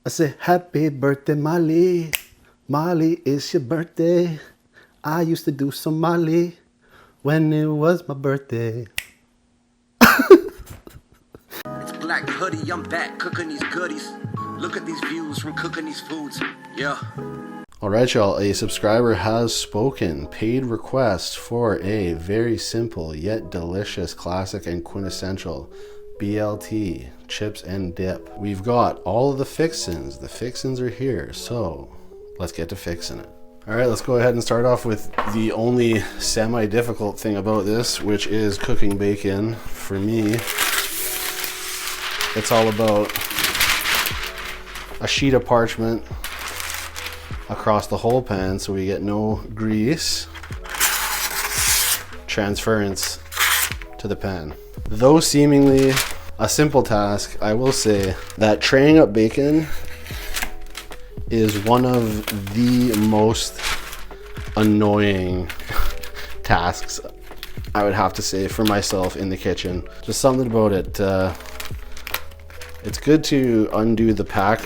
I say, happy birthday, Molly. Molly, it's your birthday. I used to do some Molly when it was my birthday. It's Black Hoodie, I'm back cooking these goodies. Look at these views from cooking these foods. Yeah. Alright, y'all, a subscriber has spoken. Paid request for a very simple yet delicious classic and quintessential BLT chips and dip. We've got all of the fixins. The fixins are here, so let's get to fixing it. Alright, let's go ahead and start off with the only semi-difficult thing about this, which is cooking bacon. For me, it's all about a sheet of parchment across the whole pan so we get no grease transference to the pan. Though seemingly a simple task, I will say that traying up bacon is one of the most annoying tasks, I would have to say, for myself in the kitchen. Just something about it. It's good to undo the pack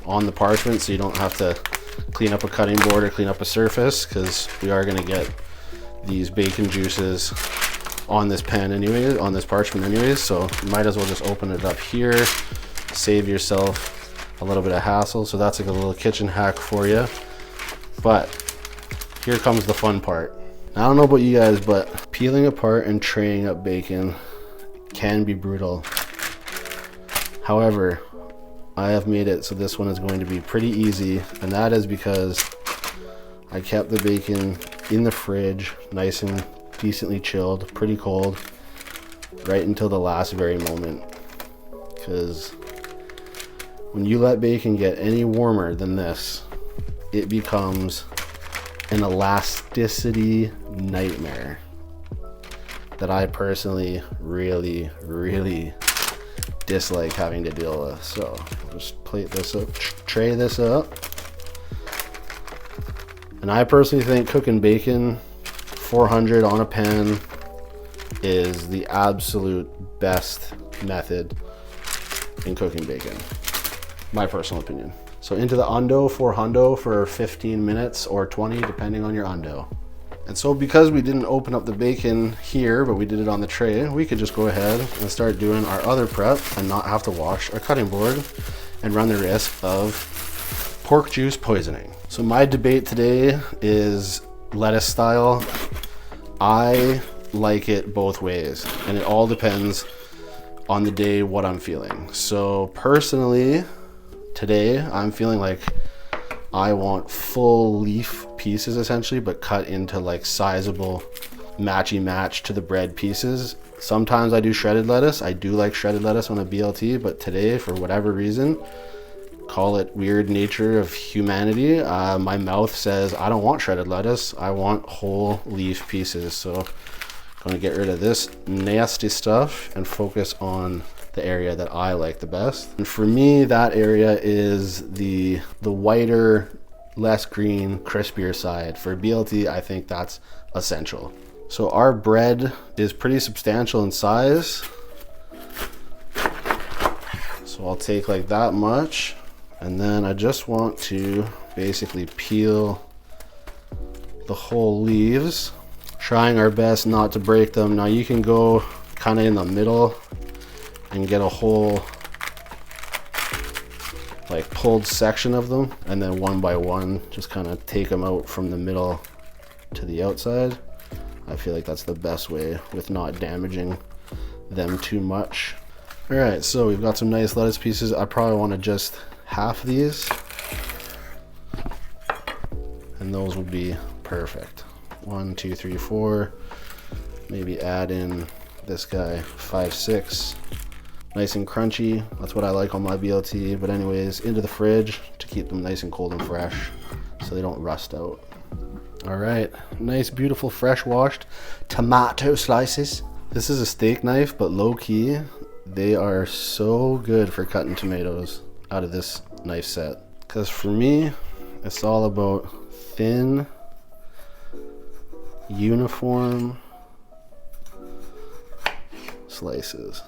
on the parchment so you don't have to clean up a cutting board or clean up a surface, because we are going to get these bacon juices on this pan anyway, on this parchment anyways, so you might as well just open it up here, save yourself a little bit of hassle. So that's like a little kitchen hack for you. But here comes the fun part. I don't know about you guys, but peeling apart and traying up bacon can be brutal. However, I have made it so this one is going to be pretty easy, and that is because I kept the bacon in the fridge, nice and decently chilled, pretty cold, right until the last very moment. Because when you let bacon get any warmer than this, it becomes an elasticity nightmare that I personally really dislike having to deal with. So I'll just plate this up, tray this up. And I personally think cooking bacon 400 on a pan is the absolute best method in cooking bacon, my personal opinion. So into the undo for hundo for 15 minutes or 20 depending on your undo. And so because we didn't open up the bacon here, but we did it on the tray, we could just go ahead and start doing our other prep and not have to wash our cutting board and run the risk of pork juice poisoning. So my debate today is lettuce style. I like it both ways, and it all depends on the day what I'm feeling. So personally, today I'm feeling like I want full leaf pieces essentially, but cut into like sizable match to the bread pieces. Sometimes I do shredded lettuce. I do like shredded lettuce on a BLT, but today, for whatever reason, call it weird nature of humanity, my mouth says I don't want shredded lettuce. I want whole leaf pieces. So I'm going to get rid of this nasty stuff and focus on the area that I like the best. And for me, that area is the whiter, less green, crispier side. For BLT, I think that's essential. So our bread is pretty substantial in size. So I'll take like that much. And then I just want to basically peel the whole leaves, trying our best not to break them. Now you can go kind of in the middle and get a whole like pulled section of them, and then one by one just kind of take them out from the middle to the outside. I feel like that's the best way with not damaging them too much. All right, so we've got some nice lettuce pieces. I probably want to just half these, and those would be perfect. 1, 2, 3, 4. Maybe add in this guy, 5, 6. Nice and crunchy. That's what I like on my BLT. But anyways, into the fridge to keep them nice and cold and fresh so they don't rust out. All right, nice, beautiful, fresh washed tomato slices. This is a steak knife, but low key, they are so good for cutting tomatoes out of this knife set. Because for me, it's all about thin, uniform slices.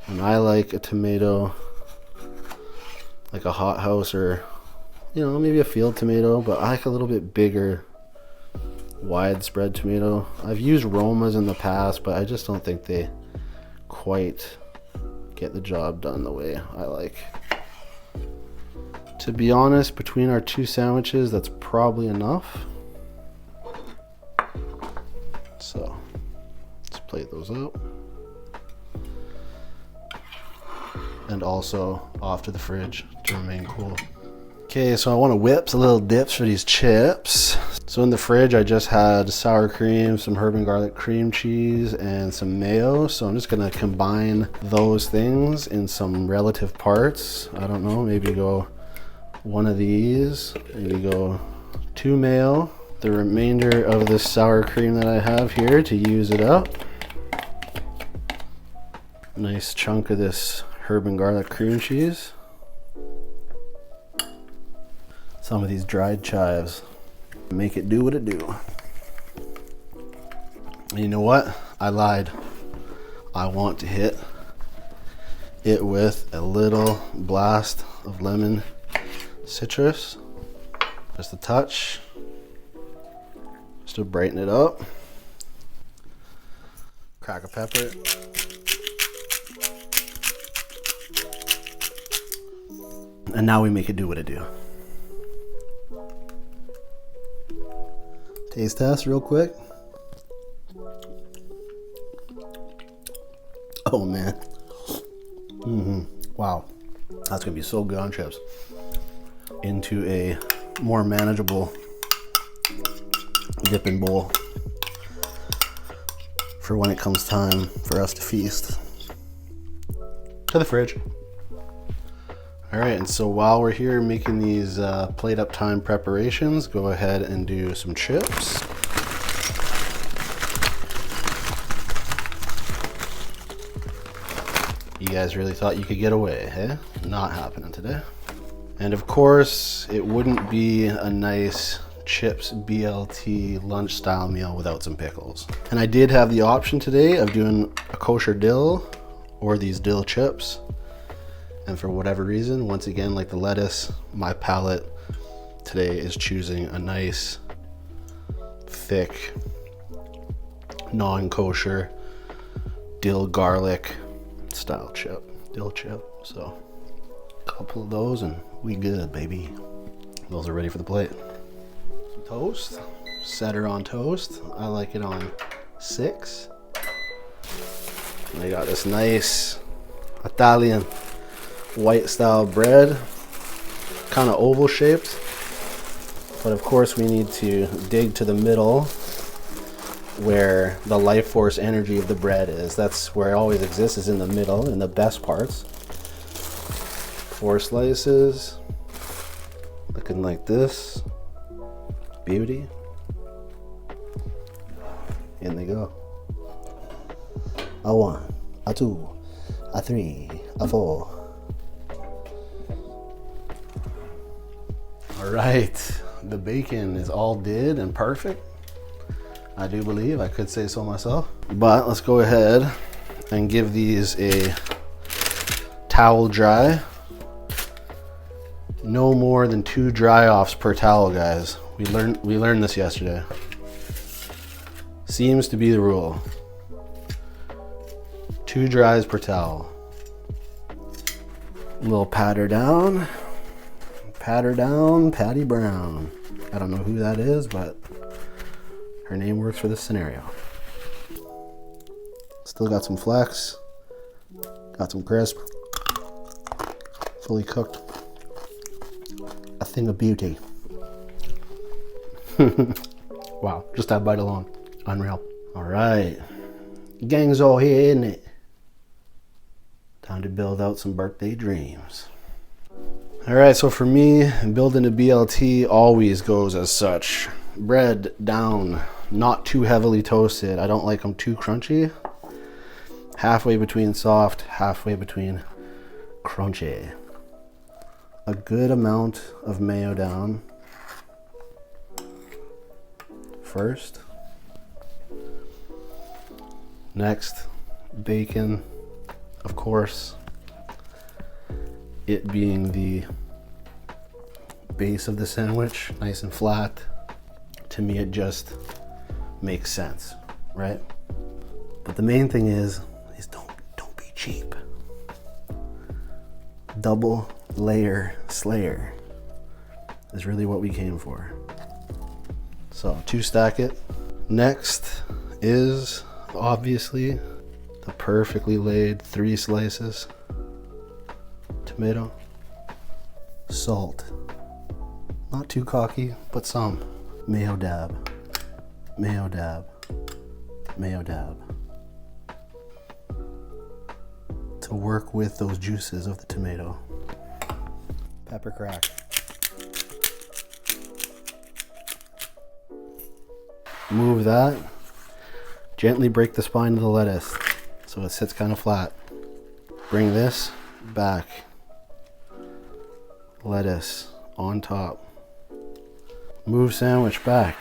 And I like a tomato like a hothouse or, you know, maybe a field tomato, but I like a little bit bigger, widespread tomato. I've used Romas in the past, but I just don't think they quite get the job done the way I like. To be honest, between our two sandwiches, that's probably enough. So let's plate those out. And also off to the fridge to remain cool. Okay, so I want to whip some little dips for these chips. So in the fridge, I just had sour cream, some herb and garlic cream cheese, and some mayo. So I'm just gonna combine those things in some relative parts. I don't know, maybe go one of these, maybe go 2 mayo. The remainder of this sour cream that I have here to use it up. Nice chunk of this herb and garlic cream cheese. Some of these dried chives. Make it do what it do. And you know what? I lied. I want to hit it with a little blast of lemon citrus. Just a touch. Just to brighten it up. Crack a pepper. And now we make it do what it do. Taste test real quick. Oh man. Wow. That's gonna be so good on chips. Into a more manageable dipping bowl for when it comes time for us to feast. To the fridge. All right, and so while we're here making these plate up time preparations, go ahead and do some chips. You guys really thought you could get away, eh? Not happening today. And of course, it wouldn't be a nice chips BLT lunch style meal without some pickles. And I did have the option today of doing a kosher dill or these dill chips. And for whatever reason, once again, like the lettuce, my palate today is choosing a nice, thick, non-kosher dill garlic style chip, dill chip. So a couple of those and we good, baby. Those are ready for the plate. Some toast, set her on toast. I like it on 6. And I got this nice Italian white style bread, kind of oval shaped, but of course we need to dig to the middle where the life force energy of the bread is. That's where it always exists, is in the middle, in the best parts. 4 slices, looking like this. Beauty. In they go. A 1, a 2, a 3, a 4. All right, the bacon is all did and perfect. I do believe, I could say so myself. But let's go ahead and give these a towel dry. No more than 2 dry offs per towel, guys. We learned this yesterday. Seems to be the rule. 2 dries per towel. A little patter down. Patter down, Patty Brown. I don't know who that is, but her name works for this scenario. Still got some flex. Got some crisp. Fully cooked. A thing of beauty. Wow, just that bite alone. Unreal. All right. Gang's all here, isn't it? Time to build out some birthday dreams. All right, so for me, building a BLT always goes as such. Bread down, not too heavily toasted. I don't like them too crunchy. Halfway between soft, halfway between crunchy. A good amount of mayo down first. Next, bacon, of course. it being the base of the sandwich, nice and flat, to me it just makes sense, right? But the main thing is don't be cheap. Double layer slayer is really what we came for. So 2-stack it. Next is obviously the perfectly laid 3 slices. Tomato, salt, not too cocky, but some. Mayo dab, mayo dab, mayo dab. To work with those juices of the tomato. Pepper crack. Move that. Gently break the spine of the lettuce so it sits kind of flat. Bring this back. Lettuce on top. Move sandwich back.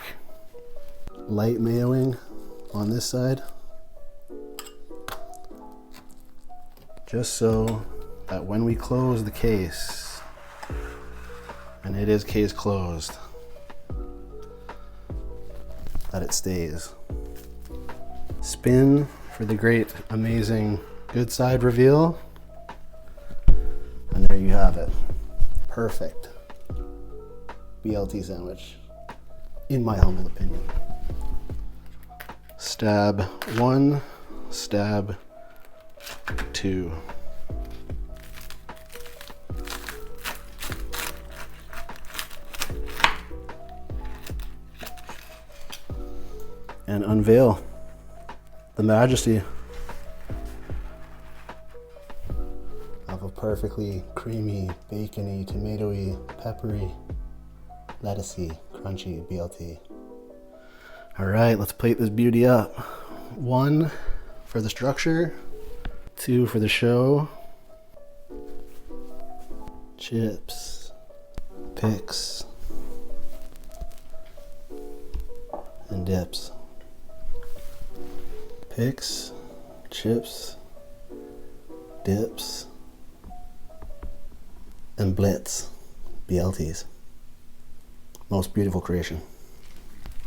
Light mayoing on this side. Just so that when we close the case, and it is case closed, that it stays. Spin for the great, amazing, good side reveal. And there you have it. Perfect BLT sandwich, in my humble opinion. Stab 1, stab 2. And unveil the majesty of a perfectly creamy, bacony, tomatoey, peppery, lettucey, crunchy BLT. All right, let's plate this beauty up. 1 for the structure, 2 for the show. Chips, picks, and dips. Picks, chips, dips, and blitz BLTs. Most beautiful creation.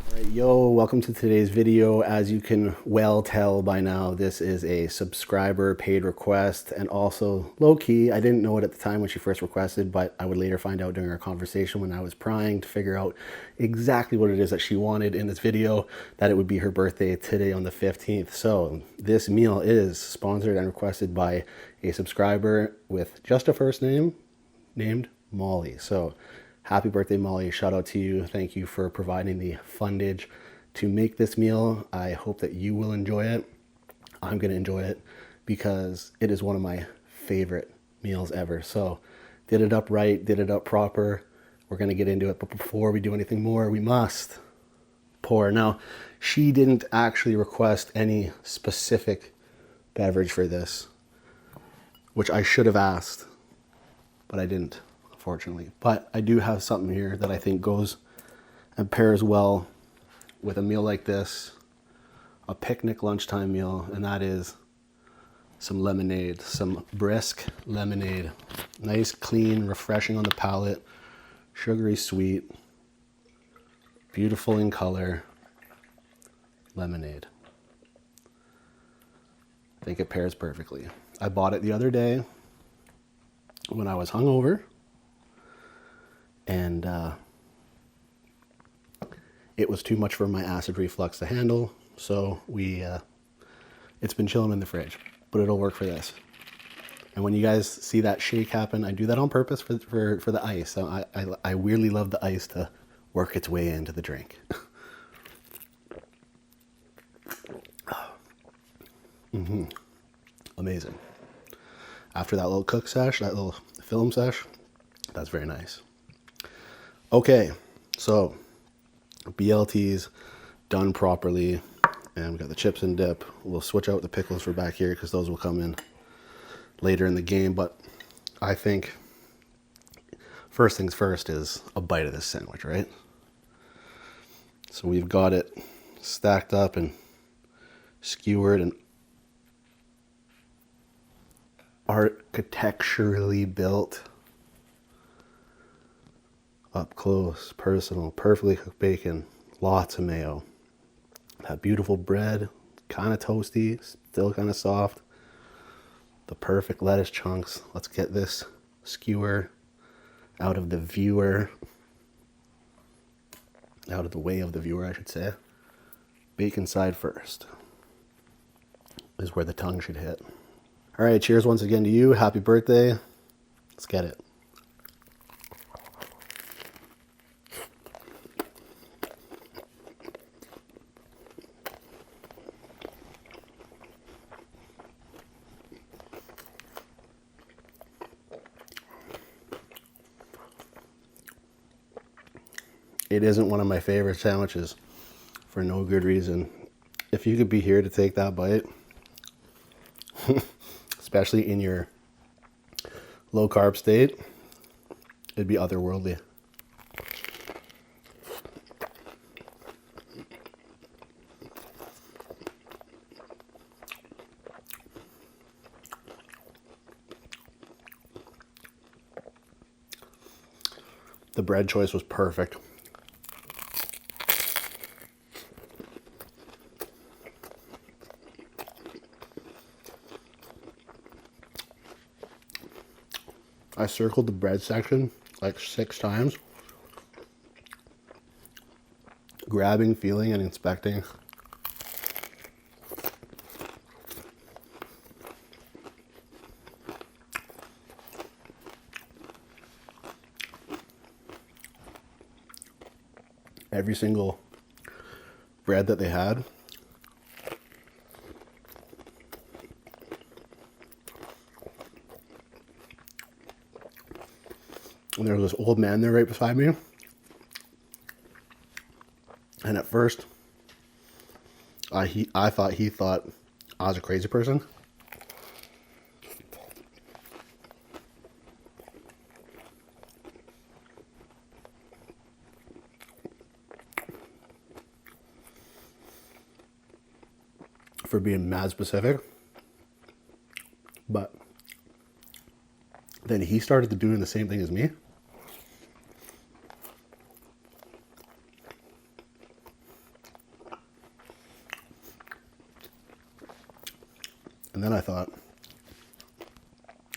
All right, yo, welcome to today's video. As you can well tell by now, this is a subscriber paid request, and also low-key, I didn't know it at the time when she first requested, but I would later find out during our conversation when I was prying to figure out exactly what it is that she wanted in this video, that it would be her birthday today on the 15th. So this meal is sponsored and requested by a subscriber with just a first name named Molly. So happy birthday, Molly. Shout out to you. Thank you for providing the fundage to make this meal. I hope that you will enjoy it. I'm going to enjoy it because it is one of my favorite meals ever. So did it up right, did it up proper. We're going to get into it. But before we do anything more, we must pour. Now, she didn't actually request any specific beverage for this, which I should have asked, but I didn't, unfortunately. But I do have something here that I think goes and pairs well with a meal like this, a picnic lunchtime meal, and that is some lemonade, some brisk lemonade. Nice, clean, refreshing on the palate, sugary sweet, beautiful in color, lemonade. I think it pairs perfectly. I bought it the other day when I was hungover, and it was too much for my acid reflux to handle, so it's been chilling in the fridge, but it'll work for this. And when you guys see that shake happen, I do that on purpose for the ice. So I weirdly love the ice to work its way into the drink. Amazing. After that little cook sesh, that little film sesh, that's very nice. Okay, so BLTs done properly, and we got the chips and dip. We'll switch out the pickles for back here because those will come in later in the game, but I think first things first is a bite of this sandwich, right? So we've got it stacked up and skewered, and architecturally built, up close, personal, perfectly cooked bacon, lots of mayo. That beautiful bread, kind of toasty, still kind of soft. The perfect lettuce chunks. Let's get this skewer out of the viewer. Out of the way of the viewer, I should say. Bacon side first is where the tongue should hit. All right, cheers once again to you. Happy birthday. Let's get it. It isn't one of my favorite sandwiches for no good reason. If you could be here to take that bite, especially in your low carb state, it'd be otherworldly. The bread choice was perfect. I circled the bread section like 6 times, grabbing, feeling, and inspecting. Every single bread that they had. And there was this old man there right beside me. And at first, I thought he thought I was a crazy person. For being mad specific. But then he started to doing the same thing as me. And then I thought,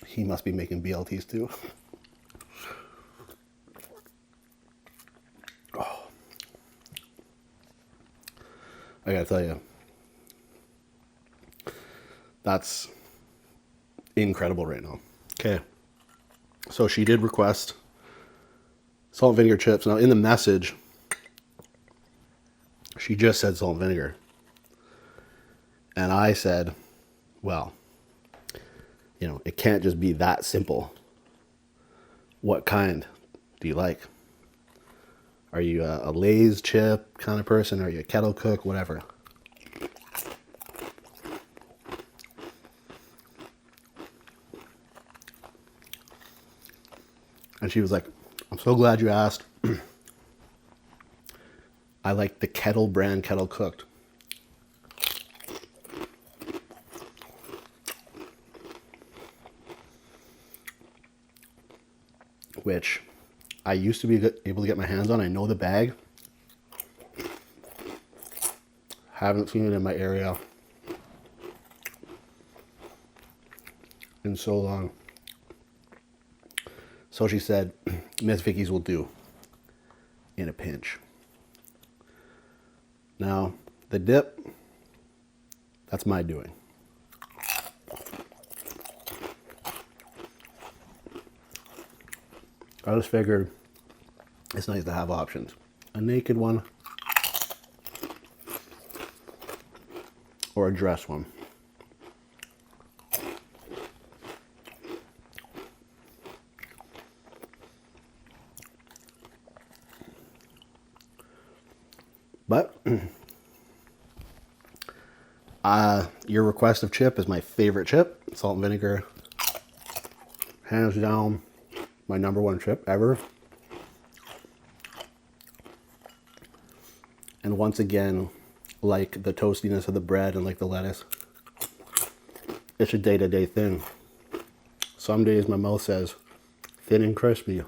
he must be making BLTs too. Oh. I gotta tell you, that's incredible right now. Okay, so she did request salt and vinegar chips. Now in the message, she just said salt and vinegar. And I said, well, you know, it can't just be that simple. What kind do you like? Are you a Lay's chip kind of person? Are you a kettle cook? Whatever. And she was like, I'm so glad you asked. I like the Kettle brand kettle cooked. Which I used to be able to get my hands on. I know the bag. Haven't seen it in my area in so long. So she said, Miss Vicky's will do in a pinch. Now, the dip, that's my doing. I just figured it's nice to have options. A naked one or a dressed one. But your request of chip is my favorite chip. Salt and vinegar. Hands down, my #1 chip ever. And once again, like the toastiness of the bread and like the lettuce, it's a day-to-day thing. Some days my mouth says, thin and crispy,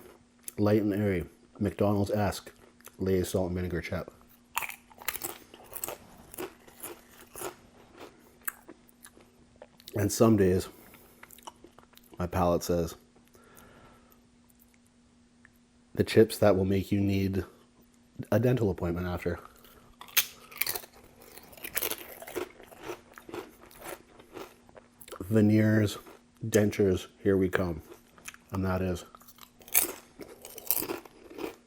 light and airy, McDonald's-esque, Lay's salt and vinegar chip. And some days, my palate says, the chips that will make you need a dental appointment after. Veneers, dentures, here we come. And that is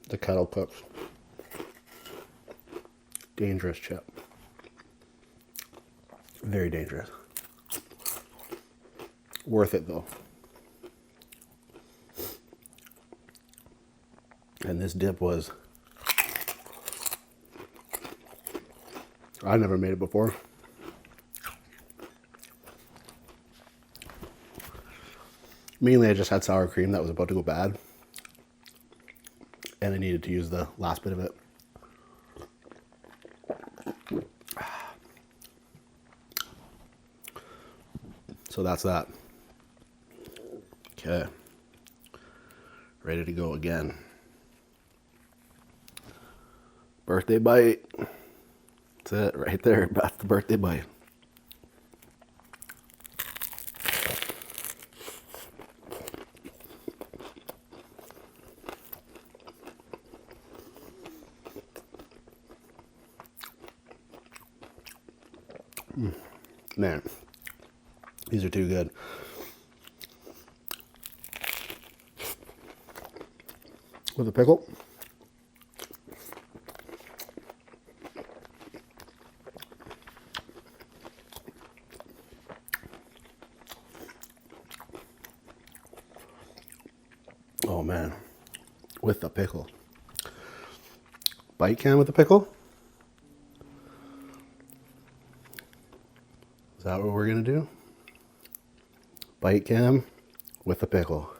the Kettle Cooks dangerous chip. Very dangerous. Worth it though. And this dip was, I never made it before. Mainly I just had sour cream that was about to go bad. And I needed to use the last bit of it. So that's that. Okay. Ready to go again. Birthday bite. That's it right there. That's the birthday bite. Man, these are too good. With a pickle. Oh man, with the pickle. Bite can with the pickle? Is that what we're gonna do? Bite cam with the pickle.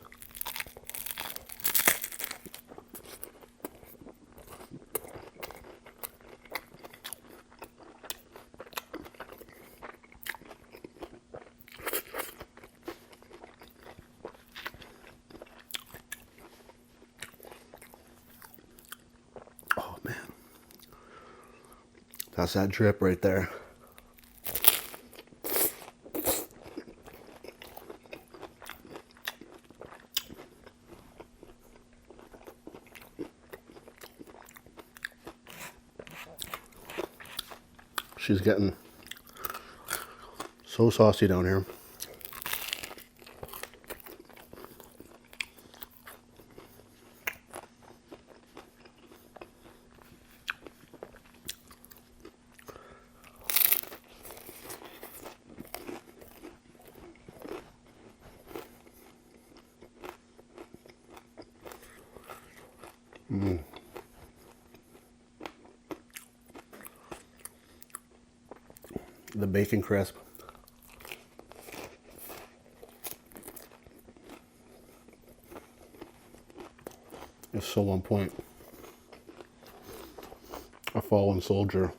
Oh man, that's that drip right there. She's getting so saucy down here. The bacon crisp is so on point. A fallen soldier.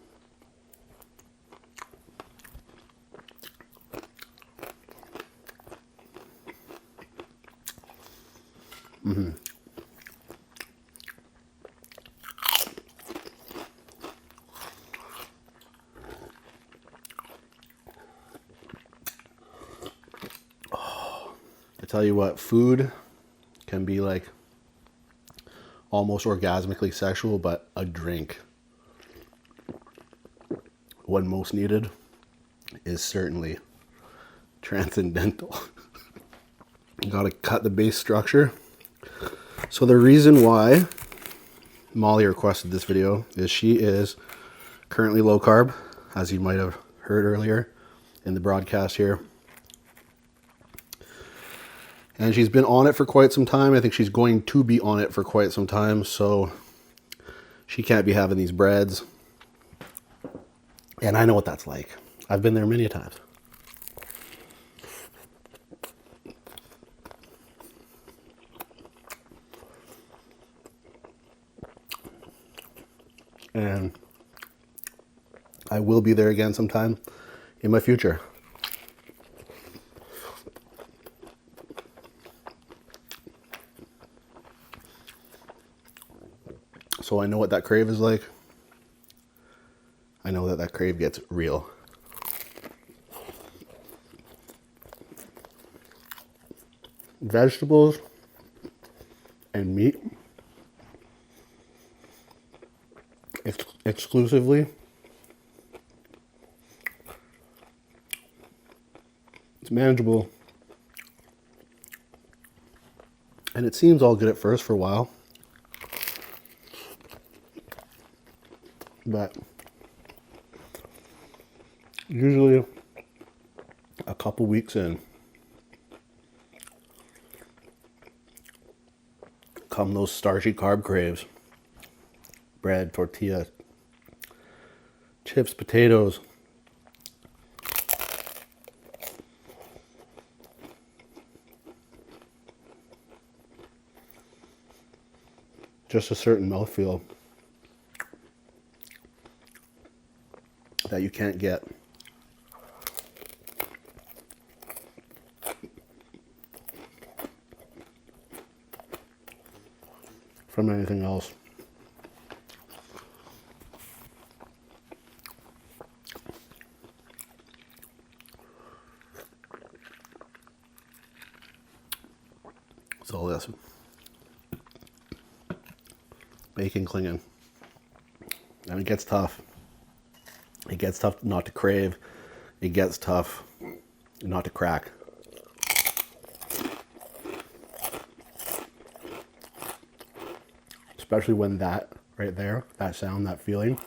I tell you what, food can be like almost orgasmically sexual, but a drink, when most needed, is certainly transcendental. You gotta cut the base structure. So the reason why Molly requested this video is she is currently low carb, as you might have heard earlier in the broadcast here. And she's been on it for quite some time. I think she's going to be on it for quite some time. So she can't be having these breads. And I know what that's like. I've been there many times. And I will be there again sometime in my future. So I know what that crave is like. I know that that crave gets real. Vegetables and meat exclusively. It's manageable. And it seems all good at first for a while. But usually a couple weeks in, come those starchy carb craves. Bread, tortilla, chips, potatoes. Just a certain mouthfeel that you can't get from anything else. So this bacon clinging, and it gets tough. It gets tough not to crave. It gets tough not to crack. Especially when that right there, that sound, that feeling,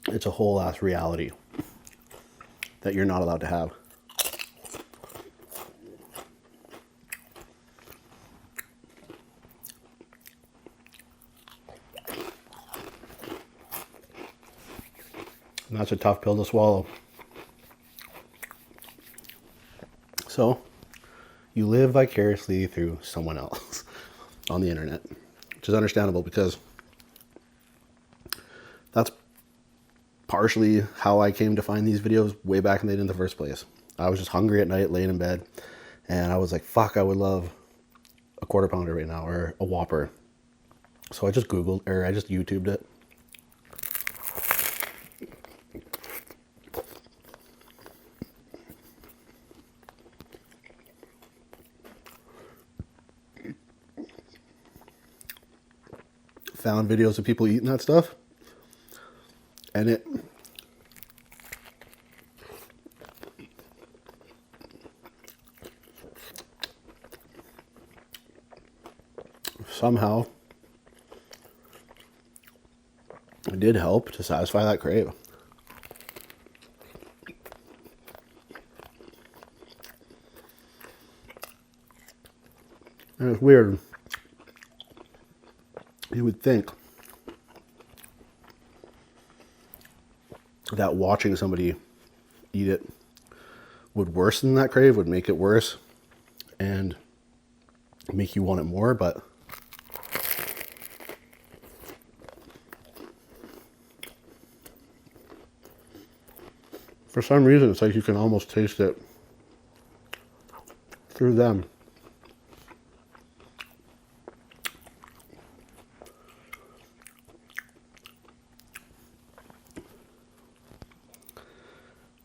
it's a whole ass reality that you're not allowed to have. And that's a tough pill to swallow. So, you live vicariously through someone else on the internet, which is understandable because that's partially how I came to find these videos way back in the day in the first place. I was just hungry at night, laying in bed, and I was like, fuck, I would love a quarter pounder right now, or a Whopper. So I just Googled, or I just YouTubed it. Found videos of people eating that stuff, and it somehow it did help to satisfy that crave. And it's weird. You would think that watching somebody eat it would worsen that crave, would make it worse and make you want it more, but for some reason it's like you can almost taste it through them.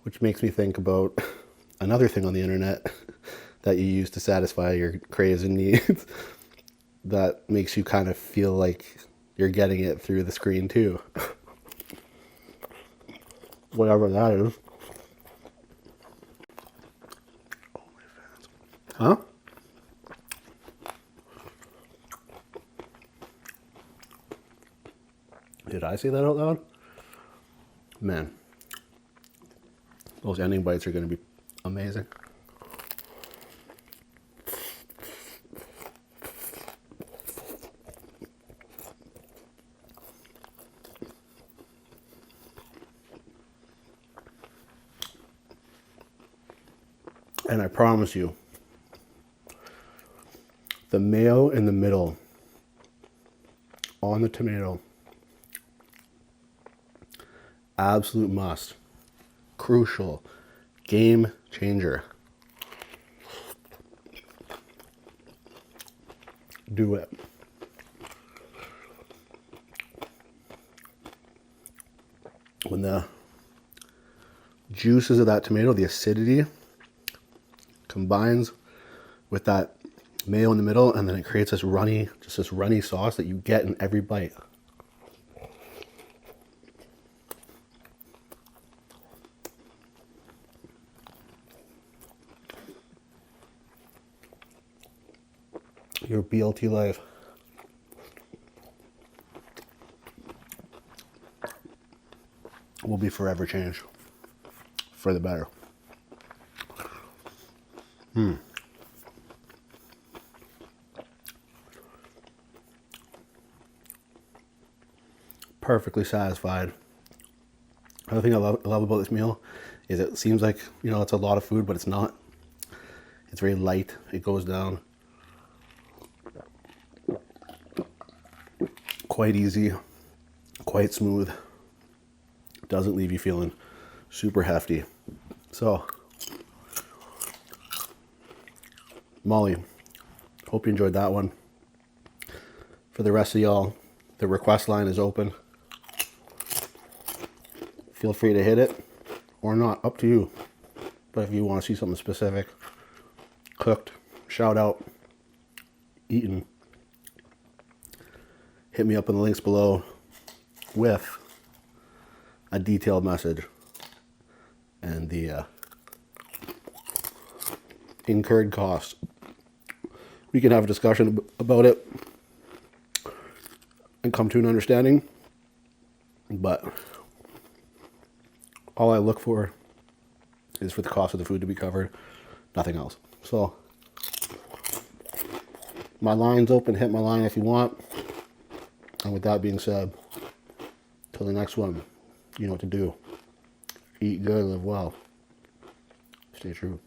Which makes me think about another thing on the internet that you use to satisfy your craves and needs that makes you kind of feel like you're getting it through the screen too. Whatever that is. Huh? Did I say that out loud? Man. Those ending bites are going to be amazing. And I promise you, the mayo in the middle on the tomato, absolute must. Crucial. Game changer. Do it. when the juices of that tomato, the acidity, combines with that mayo in the middle, and then it creates this runny, just this runny sauce that you get in every bite. Your BLT life will be forever changed for the better. Perfectly satisfied. Another thing I love about this meal is it seems like, you know, it's a lot of food, but it's not. It's very light. It goes down quite easy, quite smooth. Doesn't leave you feeling super hefty. So, Molly, hope you enjoyed that one. For the rest of y'all, the request line is open. Feel free to hit it or not, up to you. But if you want to see something specific, cooked, shout out, eaten, hit me up in the links below with a detailed message and the incurred cost. We can have a discussion about it and come to an understanding, but all I look for is for the cost of the food to be covered, nothing else. So, my line's open, hit my line if you want. And with that being said, till the next one, you know what to do. Eat good, live well, stay true.